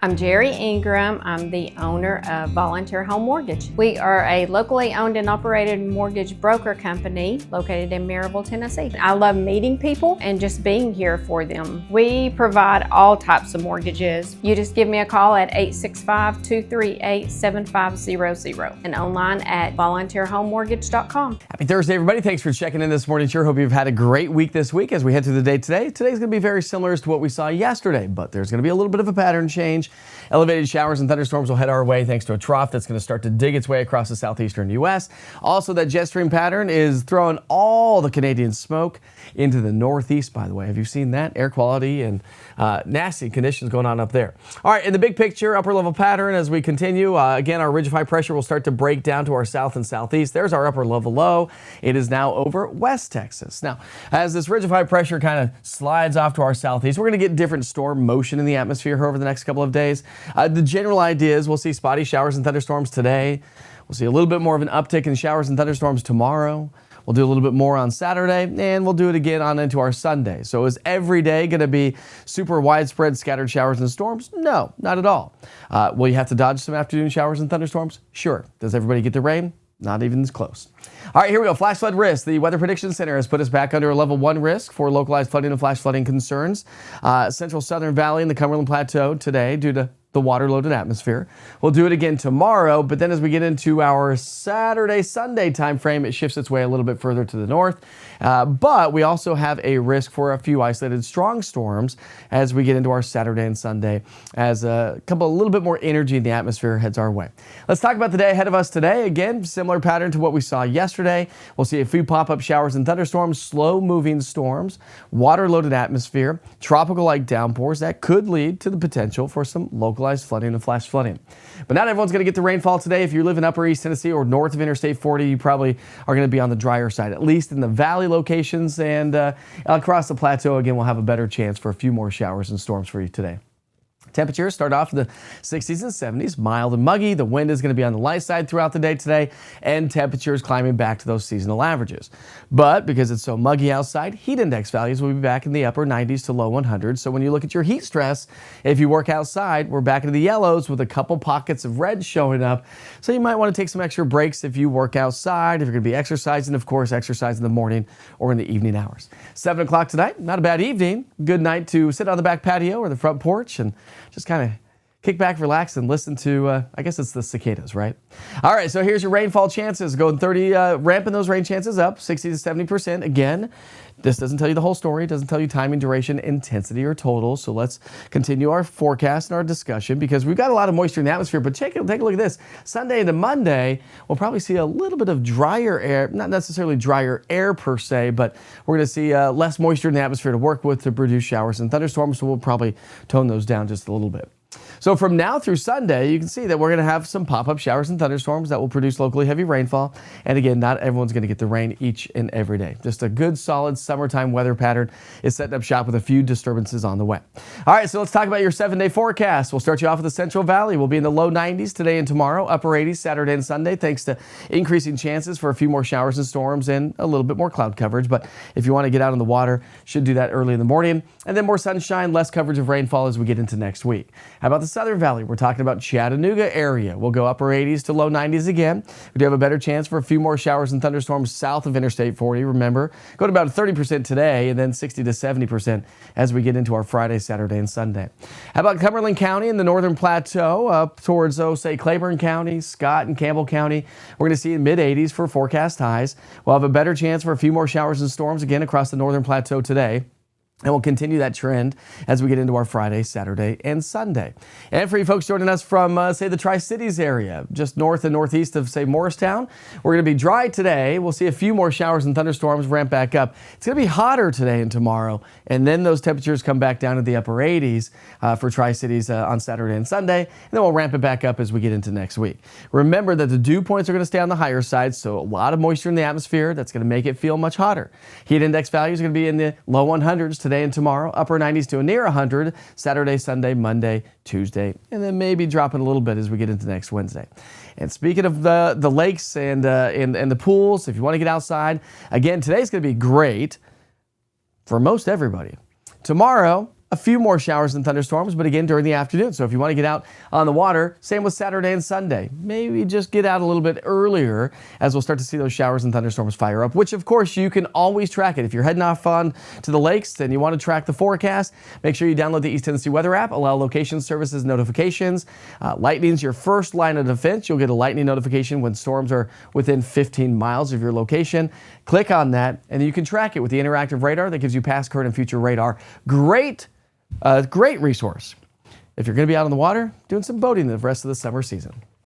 I'm Jerry Ingram. I'm the owner of Volunteer Home Mortgage. We are a locally owned and operated mortgage broker company located in Maryville, Tennessee. I love meeting people and just being here for them. We provide all types of mortgages. You just give me a call at 865-238-7500 and online at volunteerhomemortgage.com. Happy Thursday, everybody. Thanks for checking in this morning. Sure hope you've had a great week this week as we head through the day today. Today's going to be very similar to what we saw yesterday, but there's going to be a little bit of a pattern change. Elevated showers and thunderstorms will head our way thanks to a trough that's going to start to dig its way across the southeastern U.S. Also, that jet stream pattern is throwing all the Canadian smoke into the northeast, by the way. Have you seen that? Air quality and nasty conditions going on up there. All right, in the big picture, upper level pattern as we continue. Again, our ridge of high pressure will start to break down to our south and southeast. There's our upper level low. It is now over West Texas. Now, as this ridge of high pressure kind of slides off to our southeast, we're going to get different storm motion in the atmosphere here over the next couple of days. The general idea is we'll see spotty showers and thunderstorms today. We'll see a little bit more of an uptick in showers and thunderstorms tomorrow. We'll do a little bit more on Saturday, and we'll do it again on into our Sunday. So is every day going to be super widespread scattered showers and storms? No, not at all. Will you have to dodge some afternoon showers and thunderstorms? Sure. Does everybody get the rain? Not even as close. All right, here we go. Flash flood risk. The Weather Prediction Center has put us back under a level 1 risk for localized flooding and flash flooding concerns. Central Southern Valley and the Cumberland Plateau today due to the water-loaded atmosphere. We'll do it again tomorrow, but then as we get into our Saturday, Sunday time frame, it shifts its way a little bit further to the north. But we also have a risk for a few isolated strong storms as we get into our Saturday and Sunday as a little bit more energy in the atmosphere heads our way. Let's talk about the day ahead of us today. Again, similar pattern to what we saw yesterday. We'll see a few pop-up showers and thunderstorms, slow-moving storms, water-loaded atmosphere, tropical-like downpours that could lead to the potential for some localized flooding and flash flooding. But not everyone's going to get the rainfall today. If you live in Upper East Tennessee or north of Interstate 40, you probably are going to be on the drier side, at least in the valley locations, and across the plateau. Again, we'll have a better chance for a few more showers and storms for you today. Temperatures start off in the 60s and 70s, mild and muggy. The wind is going to be on the light side throughout the day today, and temperatures climbing back to those seasonal averages. But because it's so muggy outside, heat index values will be back in the upper 90s to low 100s. So when you look at your heat stress, if you work outside, we're back into the yellows with a couple pockets of red showing up. So you might want to take some extra breaks if you work outside, if you're going to be exercising, of course, exercise in the morning or in the evening hours. 7 o'clock tonight, not a bad evening. Good night to sit on the back patio or the front porch and just kind of kick back, relax, and listen to, I guess it's the cicadas, right? All right, so here's your rainfall chances. Going 30, ramping those rain chances up, 60 to 70%. Again, this doesn't tell you the whole story. It doesn't tell you timing, duration, intensity, or total. So let's continue our forecast and our discussion because we've got a lot of moisture in the atmosphere. But take a look at this. Sunday into Monday, we'll probably see a little bit of drier air, not necessarily drier air per se, but we're going to see less moisture in the atmosphere to work with to produce showers and thunderstorms. So we'll probably tone those down just a little bit. So from now through Sunday, you can see that we're going to have some pop-up showers and thunderstorms that will produce locally heavy rainfall. And again, not everyone's going to get the rain each and every day. Just a good, solid summertime weather pattern is setting up shop with a few disturbances on the way. All right, so let's talk about your 7-day forecast. We'll start you off with the Central Valley. We'll be in the low 90s today and tomorrow, upper 80s Saturday and Sunday, thanks to increasing chances for a few more showers and storms and a little bit more cloud coverage. But if you want to get out on the water, should do that early in the morning. And then more sunshine, less coverage of rainfall as we get into next week. How about the Southern Valley? We're talking about Chattanooga area. We'll go upper 80s to low 90s again. We do have a better chance for a few more showers and thunderstorms south of Interstate 40. Remember, go to about 30% today and then 60 to 70% as we get into our Friday, Saturday, and Sunday. How about Cumberland County and the Northern Plateau up towards, say, Claiborne County, Scott and Campbell County? We're going to see in mid 80s for forecast highs. We'll have a better chance for a few more showers and storms again across the Northern Plateau today. And we'll continue that trend as we get into our Friday, Saturday, and Sunday. And for you folks joining us from, say, the Tri-Cities area, just north and northeast of, say, Morristown, we're going to be dry today. We'll see a few more showers and thunderstorms ramp back up. It's going to be hotter today and tomorrow, and then those temperatures come back down to the upper 80s for Tri-Cities on Saturday and Sunday, and then we'll ramp it back up as we get into next week. Remember that the dew points are going to stay on the higher side, so a lot of moisture in the atmosphere. That's going to make it feel much hotter. Heat index values are going to be in the low 100s today and tomorrow, upper 90s to a near 100, Saturday, Sunday, Monday, Tuesday, and then maybe dropping a little bit as we get into next Wednesday. And speaking of the lakes and the pools, if you want to get outside, again, today's going to be great for most everybody. Tomorrow, a few more showers and thunderstorms, but again during the afternoon. So if you want to get out on the water, same with Saturday and Sunday. Maybe just get out a little bit earlier as we'll start to see those showers and thunderstorms fire up, which of course you can always track it. If you're heading off on to the lakes and you want to track the forecast, make sure you download the East Tennessee Weather app, allow location services notifications. Lightning's your first line of defense. You'll get a lightning notification when storms are within 15 miles of your location. Click on that and you can track it with the interactive radar that gives you past, current, and future radar. Great resource if you're going to be out on the water doing some boating the rest of the summer season.